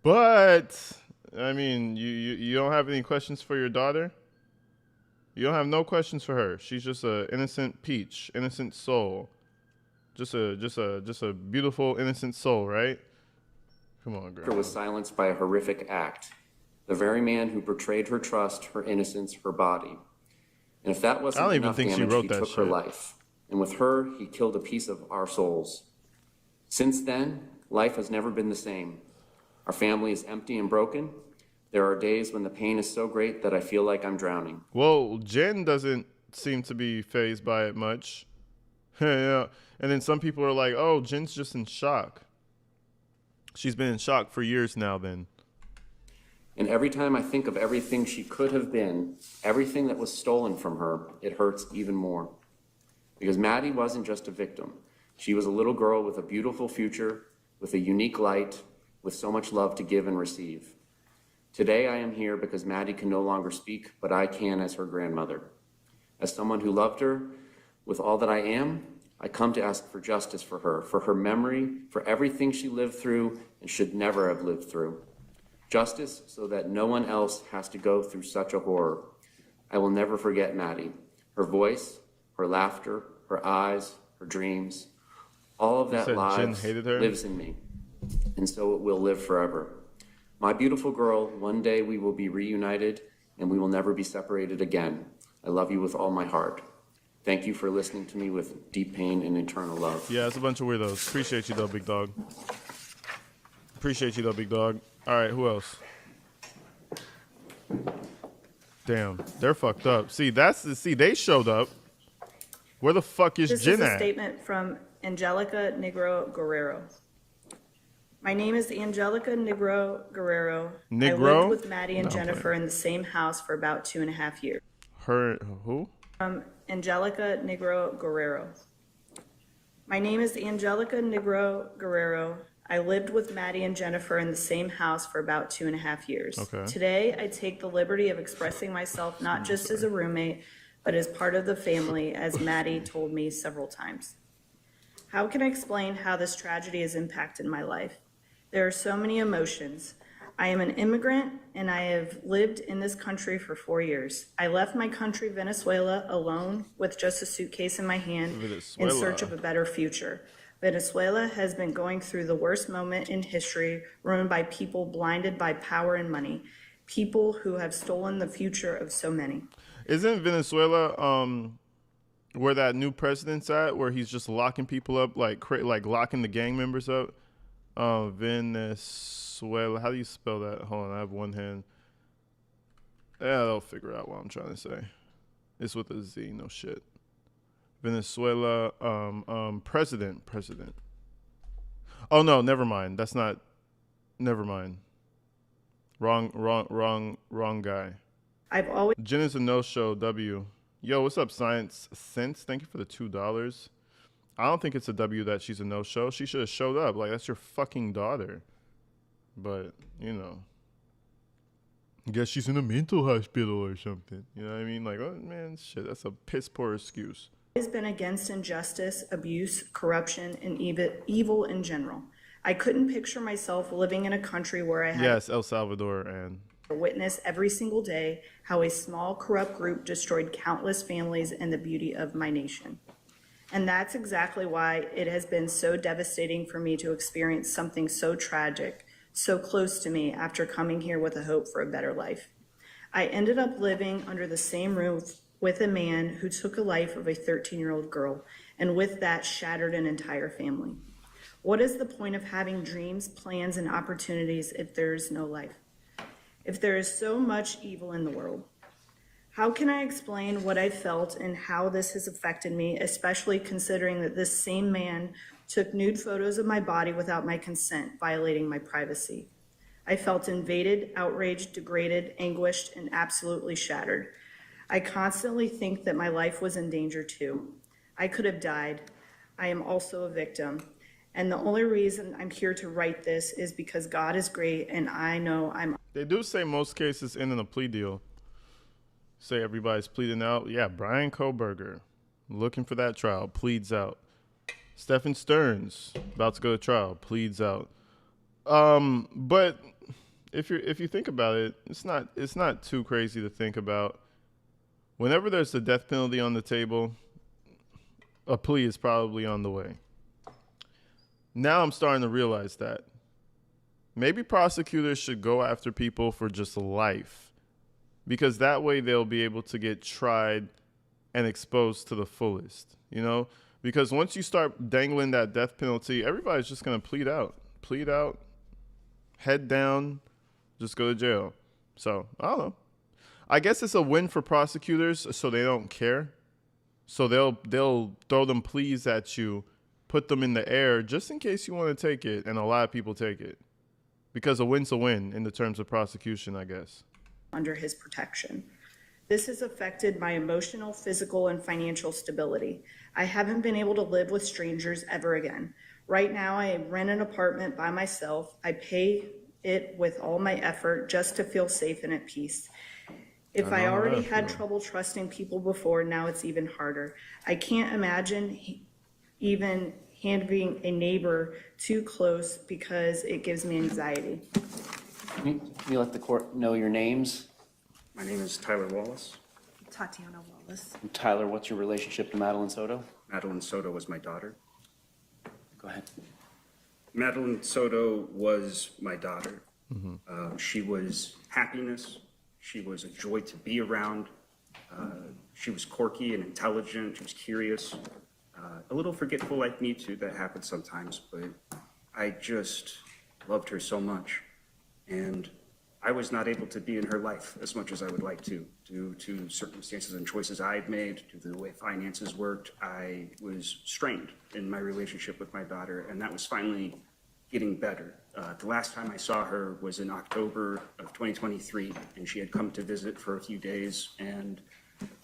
But, I mean, you don't have any questions for your daughter? You don't have no questions for her. She's just a innocent peach, innocent soul. Just a beautiful, innocent soul, right? Come on, girl. was silenced by a horrific act. The very man who betrayed her trust, her innocence, her body. And if that wasn't I don't even enough think she damage, wrote he that took her shit. life. And with her, he killed a piece of our souls. Since then, life has never been the same. Our family is empty and broken. There are days when the pain is so great that I feel like I'm drowning. Well, Jen doesn't seem to be fazed by it much. Yeah. And then some people are like, oh, Jen's just in shock. She's been in shock for years now then. And every time I think of everything she could have been, everything that was stolen from her, it hurts even more. Because Maddie wasn't just a victim. She was a little girl with a beautiful future, with a unique light, with so much love to give and receive. Today I am here because Maddie can no longer speak, but I can as her grandmother. As someone who loved her with all that I am, I come to ask for justice for her memory, for everything she lived through and should never have lived through. Justice so that no one else has to go through such a horror. I will never forget Maddie, her voice, her laughter, her eyes, her dreams. All of that lives in me, and so it will live forever. My beautiful girl, one day we will be reunited and we will never be separated again. I love you with all my heart. Thank you for listening to me with deep pain and eternal love. Yeah, it's a bunch of weirdos. Appreciate you though, big dog. Appreciate you though, big dog. All right, who else? Damn, they're fucked up. See, they showed up. Where the fuck is This Jen is a at? statement from Angelica Negro Guerrero. My name is Angelica Negro Guerrero. I Negro? lived with Maddie and No, I'm Jennifer in the same house for about 2.5 years. Her who? Angelica Negro Guerrero. My name is Angelica Negro Guerrero. I lived with Maddie and Jennifer in the same house for about 2.5 years. Okay. Today, I take the liberty of expressing myself not just as a roommate, but as part of the family, as Maddie told me several times. How can I explain how this tragedy has impacted my life? There are so many emotions. I am an immigrant and I have lived in this country for 4 years. I left my country, Venezuela, alone with just a suitcase in my hand in search of a better future. Venezuela has been going through the worst moment in history, run by people blinded by power and money, people who have stolen the future of so many. Isn't Venezuela where that new president's at, where he's just locking people up, like locking the gang members up? Venezuela. How do you spell that? Hold on, I have one hand. Yeah, they'll figure out what I'm trying to say. It's with a Z, no shit. Venezuela, president. Oh no, never mind. That's not. Never mind. Wrong guy. I've always Jen is a no-show. W. Yo, what's up, Science Sense? Thank you for the $2. I don't think it's a W that she's a no-show. She should have showed up. Like, that's your fucking daughter. But, you know. I guess she's in a mental hospital or something. You know what I mean? Like, oh, man, shit, that's a piss-poor excuse. been against injustice, abuse, corruption, and evil in general. I couldn't picture myself living in a country where I had Yes, El Salvador, and to witness every single day how a small corrupt group destroyed countless families and the beauty of my nation. And that's exactly why it has been so devastating for me to experience something so tragic, so close to me after coming here with a hope for a better life. I ended up living under the same roof with a man who took a life of a 13-year-old girl, and with that shattered an entire family. What is the point of having dreams, plans, and opportunities if there is no life? If there is so much evil in the world? How can I explain what I felt and how this has affected me, especially considering that this same man took nude photos of my body without my consent, violating my privacy? I felt invaded, outraged, degraded, anguished, and absolutely shattered. I constantly think that my life was in danger too. I could have died. I am also a victim. And the only reason I'm here to write this is because God is great and I know I'm... they do say most cases end in a plea deal. Say everybody's pleading out. Yeah, Brian Koberger, looking for that trial, pleads out. Stephan Stearns, about to go to trial, pleads out. But if you think about it, it's not too crazy to think about. Whenever there's the death penalty on the table, a plea is probably on the way. Now I'm starting to realize that maybe prosecutors should go after people for just life, because that way they'll be able to get tried and exposed to the fullest, you know? Because once you start dangling that death penalty, everybody's just going to plead out. head down, just go to jail. So I don't know. I guess it's a win for prosecutors, so they don't care. So they'll throw them pleas at you, put them in the air just in case you want to take it, and a lot of people take it because a win's a win in the terms of prosecution, I guess. Under his protection. This has affected my emotional, physical, and financial stability. I haven't been able to live with strangers ever again. Right now, I rent an apartment by myself. I pay it with all my effort just to feel safe and at peace. If I already had trouble trusting people before, now it's even harder. I can't imagine even handling a neighbor too close because it gives me anxiety. Can you let the court know your names? My name is Tyler Wallace. Tatiana Wallace. And Tyler, what's your relationship to Madeline Soto? Madeline Soto was my daughter. Go ahead. Madeline Soto was my daughter. She was happiness. She was a joy to be around. She was quirky and intelligent. She was curious. A little forgetful like me too, that happens sometimes, but I just loved her so much. And I was not able to be in her life as much as I would like to, due to circumstances and choices I had made, due to the way finances worked. I was strained in my relationship with my daughter, and that was finally getting better. The last time I saw her was in October of 2023, and she had come to visit for a few days. And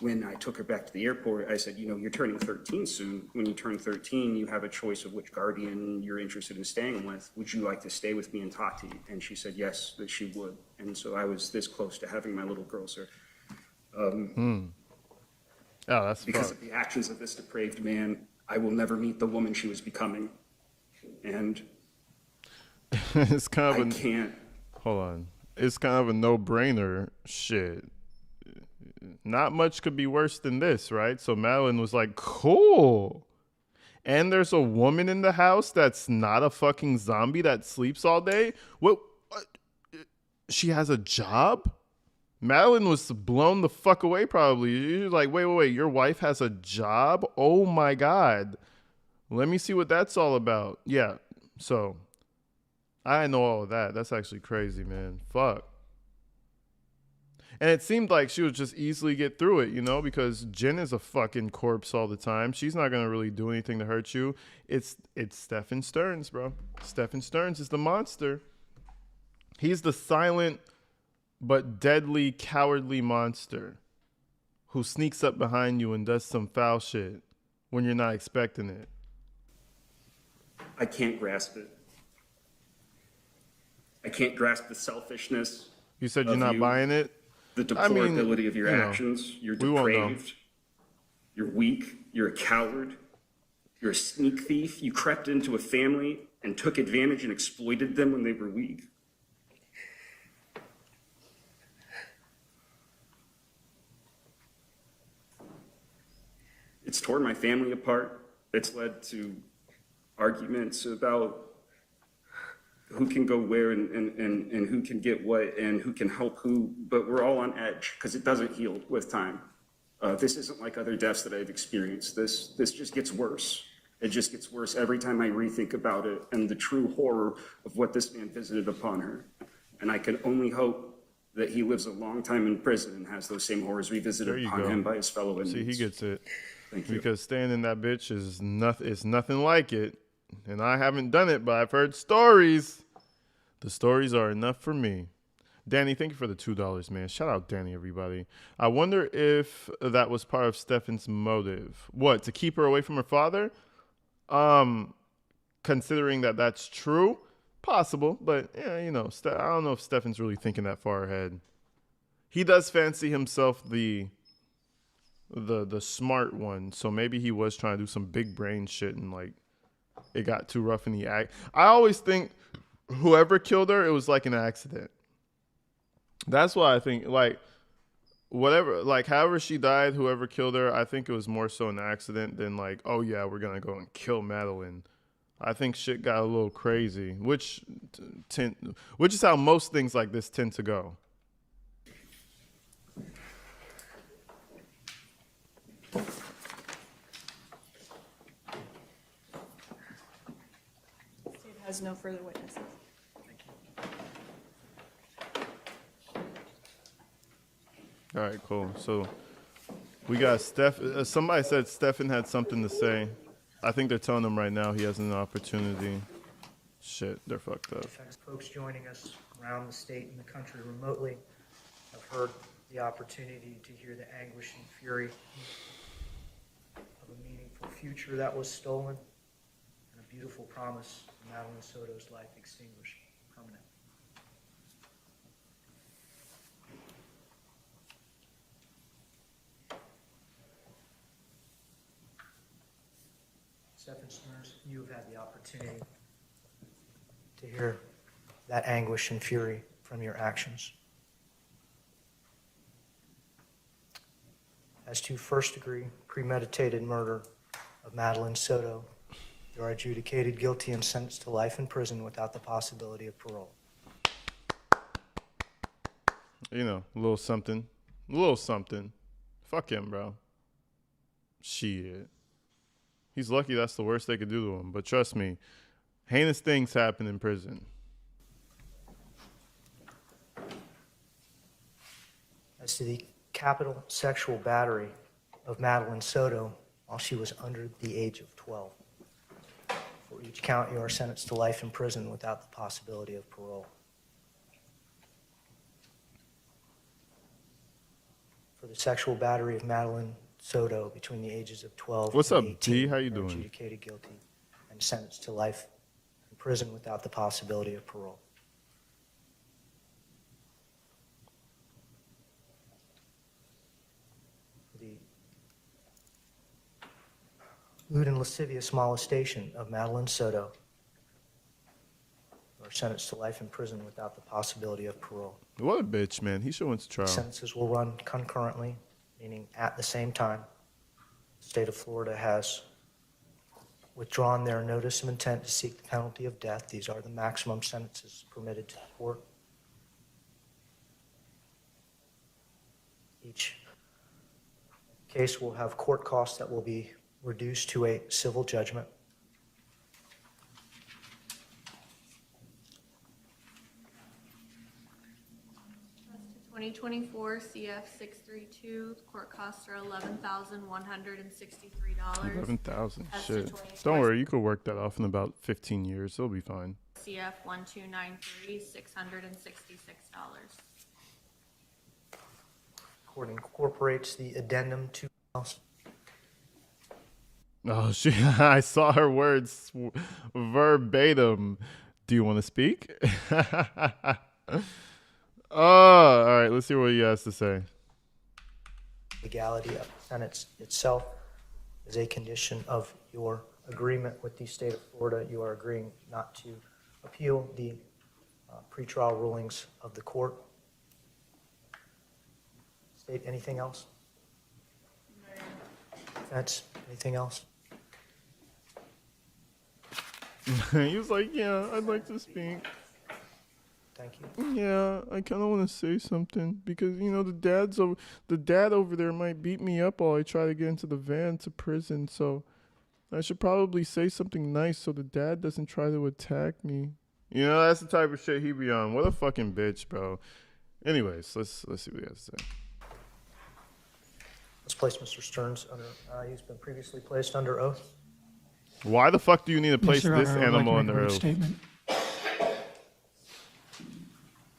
when I took her back to the airport, I said, you know, you're turning 13 soon. When you turn 13, you have a choice of which guardian you're interested in staying with. Would you like to stay with me and talk to you? And she said yes, that she would. And so I was this close to having my little girl, sir. Oh, that's Because fucked. of the actions of this depraved man, I will never meet the woman she was becoming. And It's kind I of can't. hold on. It's kind of a no-brainer shit. Not much could be worse than this, right? So Madeline was like, cool. And there's a woman in the house that's not a fucking zombie that sleeps all day. What? She has a job? Madeline was blown the fuck away probably. You're like, wait. Your wife has a job? Oh my God. Let me see what that's all about. Yeah. So I know all of that. That's actually crazy, man. Fuck. And it seemed like she would just easily get through it, you know, because Jen is a fucking corpse all the time. She's not going to really do anything to hurt you. It's Stephan Stearns, bro. Stephan Stearns is the monster. He's the silent but deadly, cowardly monster who sneaks up behind you and does some foul shit when you're not expecting it. I can't grasp it. I can't grasp the selfishness. You said you're of not you, buying it? The I mean, deplorability of your you know, actions. You're we won't know. depraved. You're weak. You're a coward. You're a sneak thief. You crept into a family and took advantage and exploited them when they were weak. It's torn my family apart. It's led to arguments about who can go where and who can get what and who can help who, but we're all on edge because it doesn't heal with time. This isn't like other deaths that I've experienced. This just gets worse. It just gets worse every time I rethink about it and the true horror of what this man visited upon her. And I can only hope that he lives a long time in prison and has those same horrors revisited upon him by his fellow inmates. See, he gets it. Thank you. Because staying in that bitch is nothing like it. And I haven't done it, but I've heard stories. The stories are enough for me. Danny, thank you for the $2, man. Shout out Danny, everybody. I wonder if that was part of Stephan's motive. What, to keep her away from her father? Considering that that's true, possible. But, yeah, you know, I don't know if Stephan's really thinking that far ahead. He does fancy himself the smart one, so maybe he was trying to do some big brain shit and, like, it got too rough in the act. I always think whoever killed her, it was like an accident. That's why I think, like, whatever, like, however she died, whoever killed her, I think it was more so an accident than, like, oh, yeah, we're going to go and kill Madeline. I think shit got a little crazy, which is how most things like this tend to go. State has no further witnesses. All right, cool. So we got Steph. Somebody said Stephan had something to say. I think they're telling him right now he has an opportunity. Shit, they're fucked up. Folks joining us around the state and the country remotely have heard the opportunity to hear the anguish and fury of a meaningful future that was stolen and a beautiful promise of Madeline Soto's life extinguished permanently. Stephan Stearns, you have had the opportunity to hear that anguish and fury from your actions. As to first-degree premeditated murder of Madeline Soto, you are adjudicated guilty and sentenced to life in prison without the possibility of parole. You know, a little something. A little something. Fuck him, bro. Shit. He's lucky that's the worst they could do to him. But trust me, heinous things happen in prison. As to the capital sexual battery of Madeline Soto while she was under the age of 12. For each count, you are sentenced to life in prison without the possibility of parole. For the sexual battery of Madeline Soto between the ages of 12 What's and up, 18, D? How you you are doing? adjudicated guilty and sentenced to life in prison without the possibility of parole. The lewd and lascivious molestation of Madeline Soto, you are sentenced to life in prison without the possibility of parole. What a bitch, man. He should went to trial. Sentences will run concurrently, meaning at the same time. The state of Florida has withdrawn their notice of intent to seek the penalty of death. These are the maximum sentences permitted to the court. Each case will have court costs that will be reduced to a civil judgment. As to 2024 CF 632, court costs are $11,163. 11,000. As to Shit. 24 Don't worry, you could work that off in about 15 years. It'll be fine. CF 1293, $666. Court incorporates the addendum to Oh, shit. I saw her words verbatim. Do you want to speak? Oh, all right. Let's hear what he has to say. legality of the sentence itself is a condition of your agreement with the state of Florida. You are agreeing not to appeal the pretrial rulings of the court. State, anything else? Defense, anything else? He was like, yeah, I'd like to speak. Thank you. Yeah, I kind of want to say something because, you know, the dad over there might beat me up while I try to get into the van to prison. So I should probably say something nice so the dad doesn't try to attack me. You know, that's the type of shit he be on. What a fucking bitch, bro. Anyways, let's see what he has to say. Let's place Mr. Stearns under, he's been previously placed under oath. Why the fuck do you need to place Yes, Your this Honor, I would animal like in to the make a oath? statement.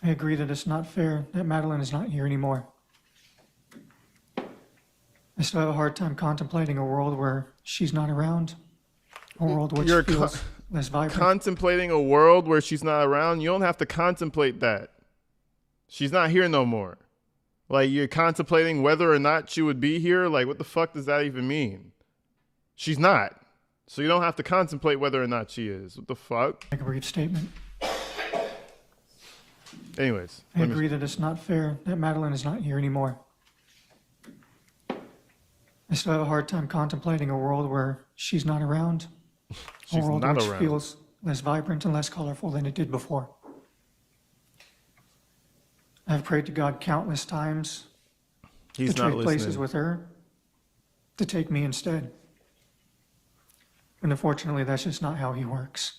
I agree that it's not fair that Madeline is not here anymore. I still have a hard time contemplating a world where she's not around, a world which You're feels less vibrant. contemplating a world where she's not around. You don't have to contemplate that. She's not here no more. Like, you're contemplating whether or not she would be here. Like, what the fuck does that even mean? She's not. So you don't have to contemplate whether or not she is. What the fuck? Make a brief statement. Anyways. I agree that it's not fair that Madeline is not here anymore. I still have a hard time contemplating a world where she's not around, a She's world not which around. feels less vibrant and less colorful than it did before. I've prayed to God countless times He's to not trade places listening. with her, to take me instead. And unfortunately, that's just not how he works.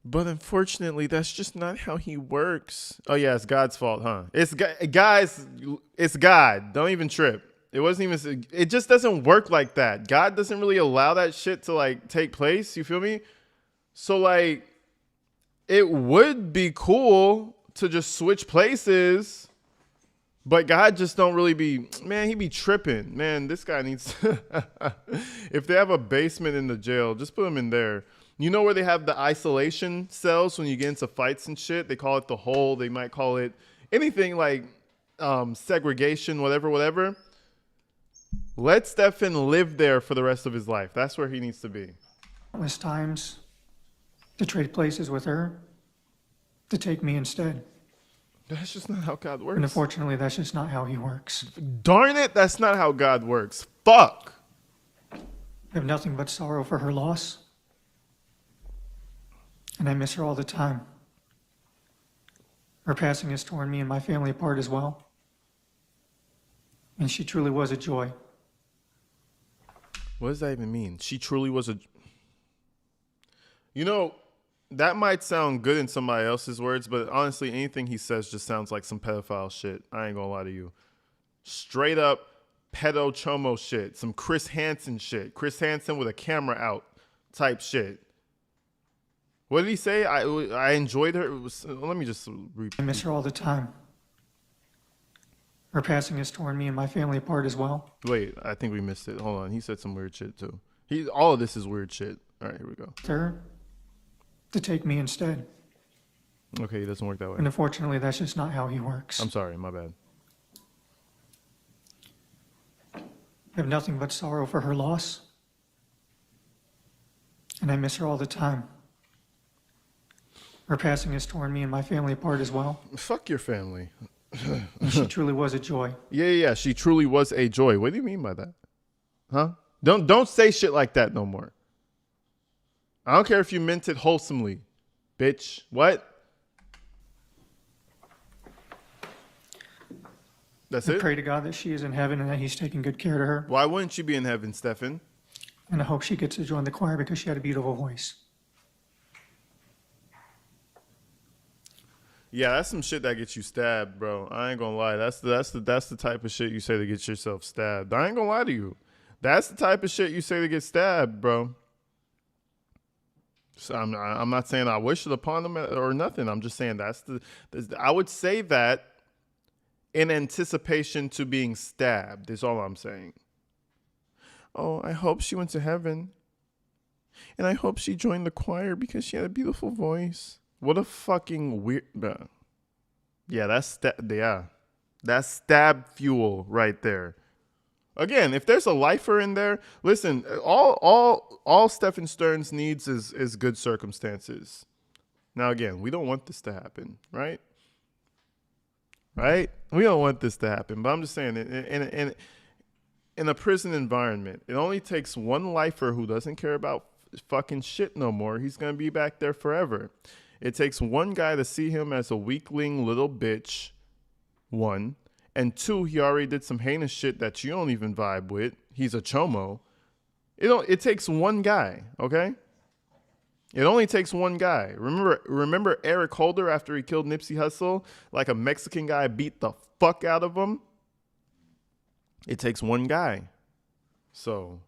But unfortunately, that's just not how he works. Oh yeah, it's God's fault, huh? It's guys, it's God. Don't even trip. It wasn't even. It just doesn't work like that. God doesn't really allow that shit to like take place. You feel me? So like, it would be cool to just switch places, but God just don't really be. Man, he be tripping. Man, this guy needs. If they have a basement in the jail, just put him in there. You know where they have the isolation cells when you get into fights and shit? They call it the hole. They might call it anything like segregation, whatever. Let Stephan live there for the rest of his life. That's where he needs to be. Countless times to trade places with her, to take me instead. That's just not how God works. And unfortunately, that's just not how he works. Darn it, that's not how God works. Fuck. I have nothing but sorrow for her loss. And I miss her all the time. Her passing has torn me and my family apart as well. And she truly was a joy. What does that even mean? She truly was a... You know, that might sound good in somebody else's words, but honestly, anything he says just sounds like some pedophile shit. I ain't gonna lie to you. Straight up pedo chomo shit. Some Chris Hansen shit. Chris Hansen with a camera out type shit. What did he say? I enjoyed her. Let me just repeat. I miss her all the time. Her passing has torn me and my family apart as well. Wait, I think we missed it. Hold on. He said some weird shit too. All of this is weird shit. All right, here we go. Her to take me instead. Okay, it doesn't work that way. And unfortunately, that's just not how he works. I'm sorry, my bad. I have nothing but sorrow for her loss. And I miss her all the time. Her passing has torn me and my family apart as well. Fuck your family. And she truly was a joy. Yeah. She truly was a joy. What do you mean by that? Huh? Don't say shit like that no more. I don't care if you meant it wholesomely, bitch. What? That's I it? pray to God that she is in heaven and that he's taking good care of her. Why wouldn't you be in heaven, Stephan? And I hope she gets to join the choir because she had a beautiful voice. Yeah, that's some shit that gets you stabbed, bro. I ain't gonna lie. That's the type of shit you say to get yourself stabbed. I ain't gonna lie to you. That's the type of shit you say to get stabbed, bro. So I'm not saying I wish it upon them or nothing. I'm just saying I would say that in anticipation to being stabbed is all I'm saying. Oh, I hope she went to heaven. And I hope she joined the choir because she had a beautiful voice. What a fucking weird... Yeah, that's stab fuel right there. Again, if there's a lifer in there, listen, all Stephan Stearns needs is good circumstances. Now, again, we don't want this to happen, right? Right? We don't want this to happen, but I'm just saying, in a prison environment, it only takes one lifer who doesn't care about fucking shit no more. He's going to be back there forever. It takes one guy to see him as a weakling little bitch, one. And two, he already did some heinous shit that you don't even vibe with. He's a chomo. It takes one guy, okay? It only takes one guy. Remember Eric Holder after he killed Nipsey Hussle? Like a Mexican guy beat the fuck out of him? It takes one guy. So...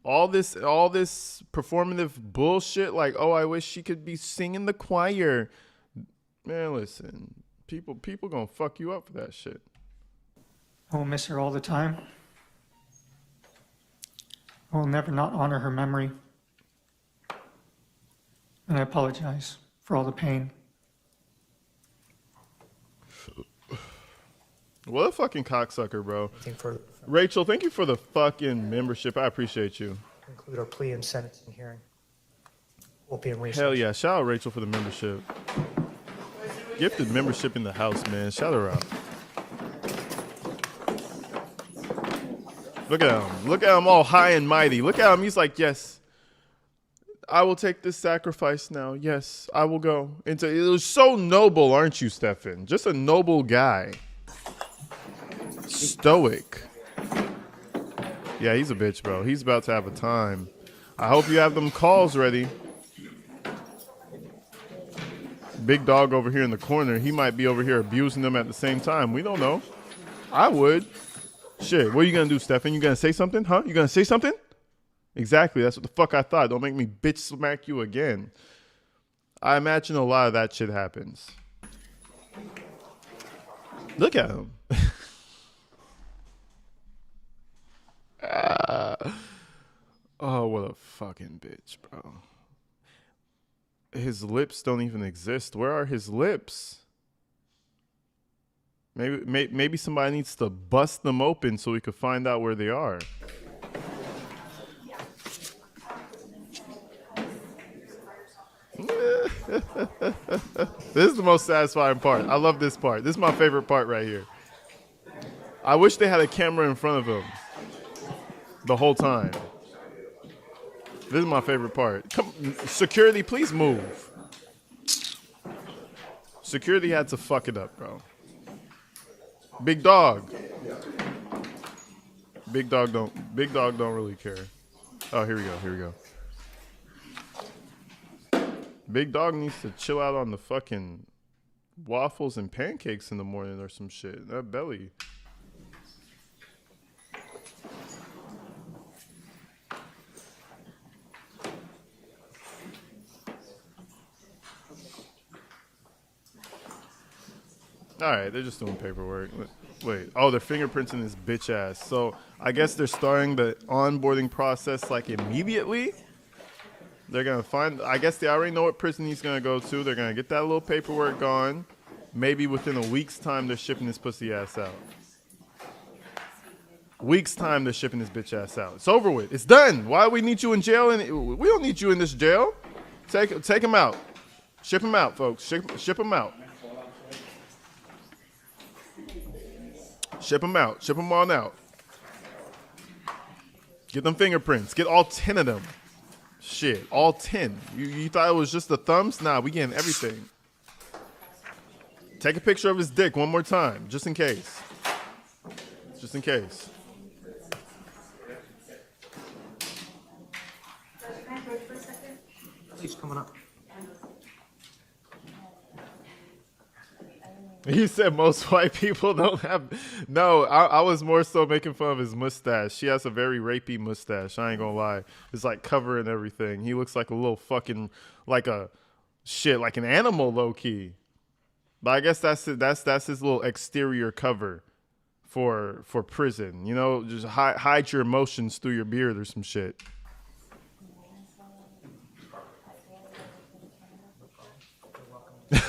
All this performative bullshit, like, oh, I wish she could be singing the choir. Man, listen, people gonna fuck you up for that shit. I will miss her all the time. I will never not honor her memory. And I apologize for all the pain. What a fucking cocksucker, bro. Anything further? Rachel, thank you for the fucking membership. I appreciate you. Conclude our plea and sentencing hearing. We'll be in recess. Hell yeah. Shout out Rachel for the membership. Gifted membership in the house, man. Shout her out. Look at him. Look at him all high and mighty. Look at him. He's like, yes, I will take this sacrifice now. Yes, I will go. It was so noble, aren't you, Stephan? Just a noble guy. Stoic. Yeah, he's a bitch, bro. He's about to have a time. I hope you have them calls ready. Big dog over here in the corner, he might be over here abusing them at the same time. We don't know. I would. Shit, what are you gonna do, Stephan? You gonna say something? Huh? You gonna say something? Exactly, that's what the fuck I thought. Don't make me bitch smack you again. I imagine a lot of that shit happens. Look at him. Oh, what a fucking bitch, bro. His lips don't even exist. Where are his lips? Maybe somebody needs to bust them open so we could find out where they are. This is the most satisfying part. I love this part. This is my favorite part right here. I wish they had a camera in front of him the whole time. This is my favorite part. Come, security, please move. Security had to fuck it up, bro. Big dog. Big dog don't really care. Oh, here we go. Big dog needs to chill out on the fucking waffles and pancakes in the morning or some shit. That belly. All right, they're just doing paperwork. Wait, oh, they're fingerprinting his bitch ass. So I guess they're starting the onboarding process like immediately. They're gonna find, I guess they already know what prison he's gonna go to. They're gonna get that little paperwork going. Maybe within a week's time, they're shipping his pussy ass out. Week's time, they're shipping his bitch ass out. It's over with. It's done. Why do we need you in jail? And we don't need you in this jail. Take him out. Ship him out, folks. Ship him out. Ship him out. Ship him on out. Get them fingerprints. Get all 10 of them. Shit, all 10. You thought it was just the thumbs? Nah, we getting everything. Take a picture of his dick one more time, just in case. Just in case. Please coming up. He said most white people don't have. No, I was more so making fun of his mustache. She has a very rapey mustache. I ain't gonna lie. It's like covering everything. He looks like a little fucking, like a shit, like an animal low key. But I guess that's his little exterior cover for prison. You know, just hide your emotions through your beard or some shit.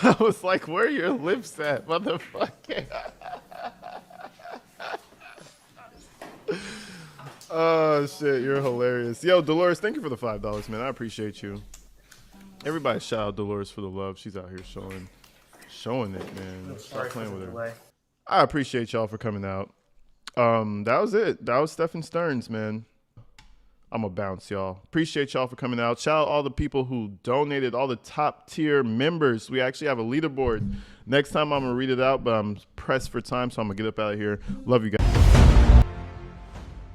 I was like, where are your lips at, motherfucker? Oh, shit, you're hilarious. Yo, Dolores, thank you for the $5, man. I appreciate you. Everybody shout out Dolores for the love. She's out here showing it, man. Stop playing with her. I appreciate y'all for coming out. That was it. That was Stephan Stearns, man. I'm gonna bounce, y'all. Appreciate y'all for coming out. Shout out all the people who donated, all the top tier members. We actually have a leaderboard. Next time I'm gonna read it out, but I'm pressed for time, so I'm gonna get up out of here. Love you guys.